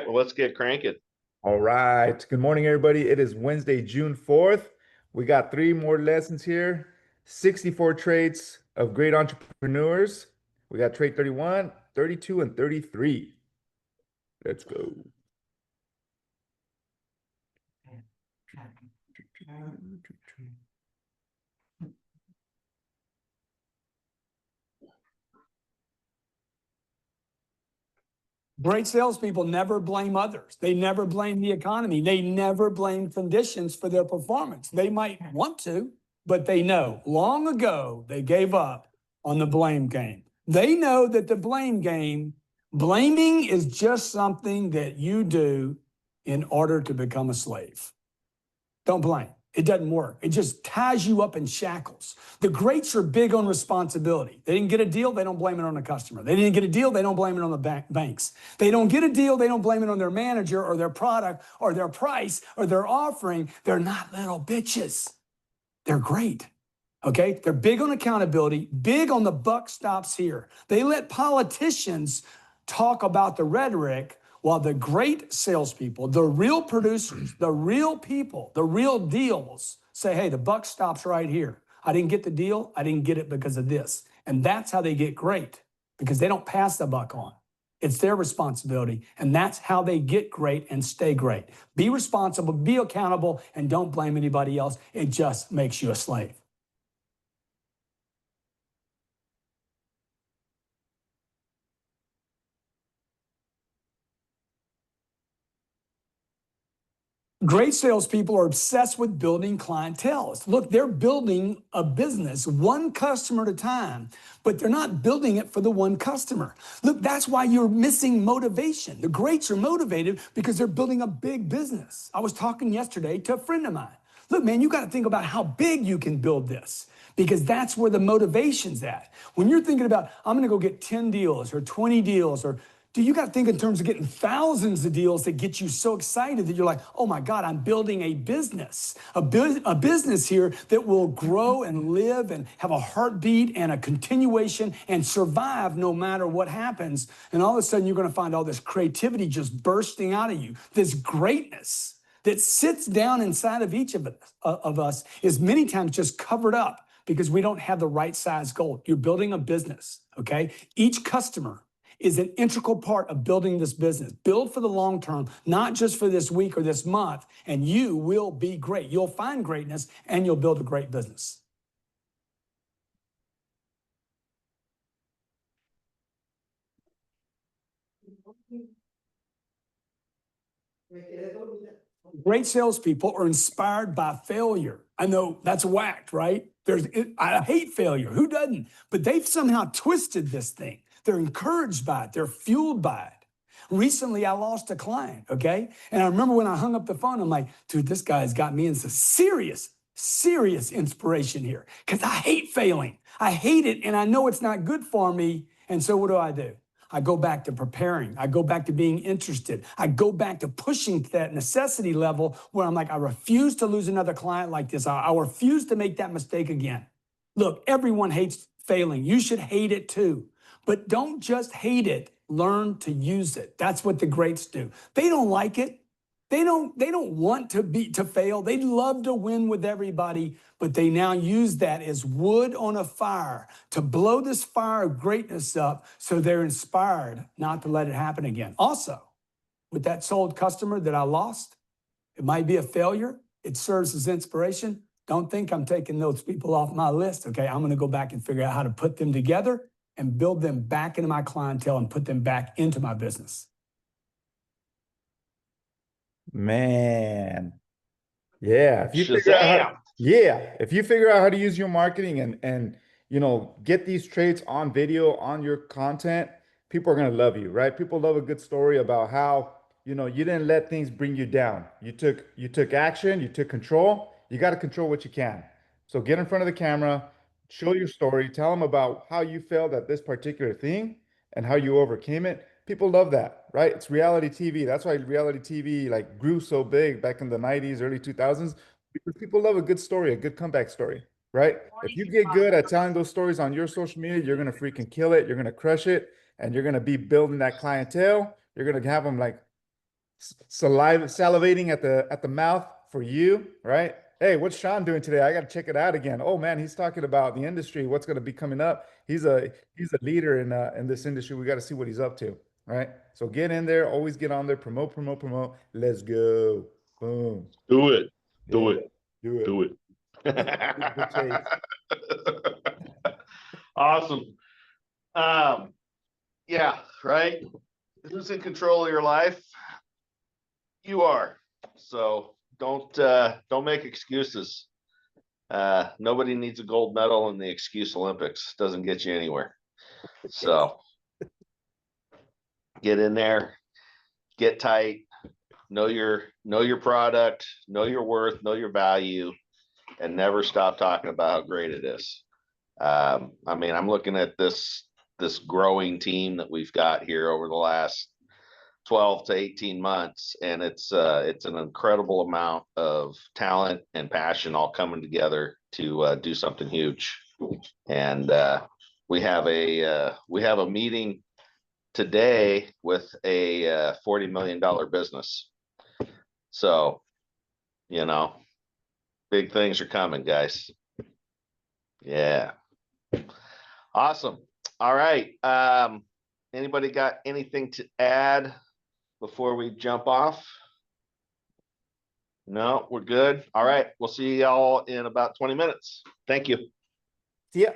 right, well, let's get cranking. All right. Good morning, everybody. It is Wednesday, June 4th. We got three more lessons here. 64 traits of great entrepreneurs. We got trait 31, 32, and 33. Let's go. Great salespeople never blame others. They never blame the economy. They never blame conditions for their performance. They might want to, but they know long ago they gave up on the blame game. They know that the blame game, blaming is just something that you do in order to become a slave. Don't blame. It doesn't work. It just ties you up in shackles. The greats are big on responsibility. They didn't get a deal, they don't blame it on the customer. They didn't get a deal, they don't blame it on the banks. They don't get a deal, they don't blame it on their manager or their product or their price or their offering. They're not little bitches. They're great. Okay? They're big on accountability, big on the buck stops here. They let politicians talk about the rhetoric, while the great salespeople, the real producers, the real people, the real deals say, hey, the buck stops right here. I didn't get the deal. I didn't get it because of this. And that's how they get great, because they don't pass the buck on. It's their responsibility. And that's how they get great and stay great. Be responsible, be accountable, and don't blame anybody else. It just makes you a slave. Great salespeople are obsessed with building clientele. Look, they're building a business one customer at a time, but they're not building it for the one customer. Look, that's why you're missing motivation. The greats are motivated because they're building a big business. I was talking yesterday to a friend of mine. Look, man, you got to think about how big you can build this, because that's where the motivation's at. When you're thinking about, I'm going to go get 10 deals or 20 deals, or you got to think in terms of getting thousands of deals that get you so excited that you're like, oh my God, I'm building a business, a business here that will grow and live and have a heartbeat and a continuation and survive no matter what happens. And all of a sudden, you're going to find all this creativity just bursting out of you, this greatness that sits down inside of each of us is many times just covered up because we don't have the right size goal. You're building a business, okay? Each customer is an integral part of building this business. Build for the long term, not just for this week or this month, and you will be great. You'll find greatness and you'll build a great business. Great salespeople are inspired by failure. I know that's whacked, right? I hate failure. Who doesn't? But they've somehow twisted this thing. They're encouraged by it. They're fueled by it. Recently, I lost a client, okay? And I remember when I hung up the phone, I'm like, dude, this guy's got me into serious inspiration here, because I hate failing. I hate it, and I know it's not good for me. And so what do? I go back to preparing. I go back to being interested. I go back to pushing to that necessity level where I'm like, I refuse to lose another client like this. I refuse to make that mistake again. Look, everyone hates failing. You should hate it too. But don't just hate it, learn to use it. That's what the greats do. They don't like it. They don't want to fail. They'd love to win with everybody, but they now use that as wood on a fire to blow this fire of greatness up so they're inspired not to let it happen again. Also, with that sold customer that I lost, it might be a failure. It serves as inspiration. Don't think I'm taking those people off my list, okay? I'm going to go back and figure out how to put them together and build them back into my clientele and put them back into my business. Man. Yeah. If you figure out how to use your marketing and get these traits on video, on your content, people are going to love you, right? People love a good story about how, you didn't let things bring you down. You took action, you took control. You got to control what you can. So get in front of the camera, show your story, tell them about how you failed at this particular thing and how you overcame it. People love that, right? It's reality TV. That's why reality TV like grew so big back in the 90s, early 2000s, because people love a good story, a good comeback story, right? If you get good at telling those stories on your social media, you're going to freaking kill it. You're going to crush it, and you're going to be building that clientele. You're going to have them like salivating at the mouth for you, right? Hey, what's Sean doing today? I got to check it out again. Oh man, he's talking about the industry, what's going to be coming up. He's a leader in this industry. We got to see what he's up to, right? So get in there, always get on there, promote, promote, promote. Let's go. Boom. Do it. Yeah, Do it. do it. Do it. The chase. Awesome. Yeah, right. Who's in control of your life? You are. So don't make excuses. Nobody needs a gold medal in the excuse Olympics. Doesn't get you anywhere. So get in there, get tight, know your product, know your worth, know your value, and never stop talking about how great it is. I mean, I'm looking at this growing team that we've got here over the last 12 to 18 months, and it's an incredible amount of talent and passion all coming together to do something huge. And we have a meeting today with a $40 million business. So, big things are coming, guys. Yeah. Awesome. All right. Anybody got anything to add before we jump off? No, we're good. All right. We'll see y'all in about 20 minutes. Thank you. See ya.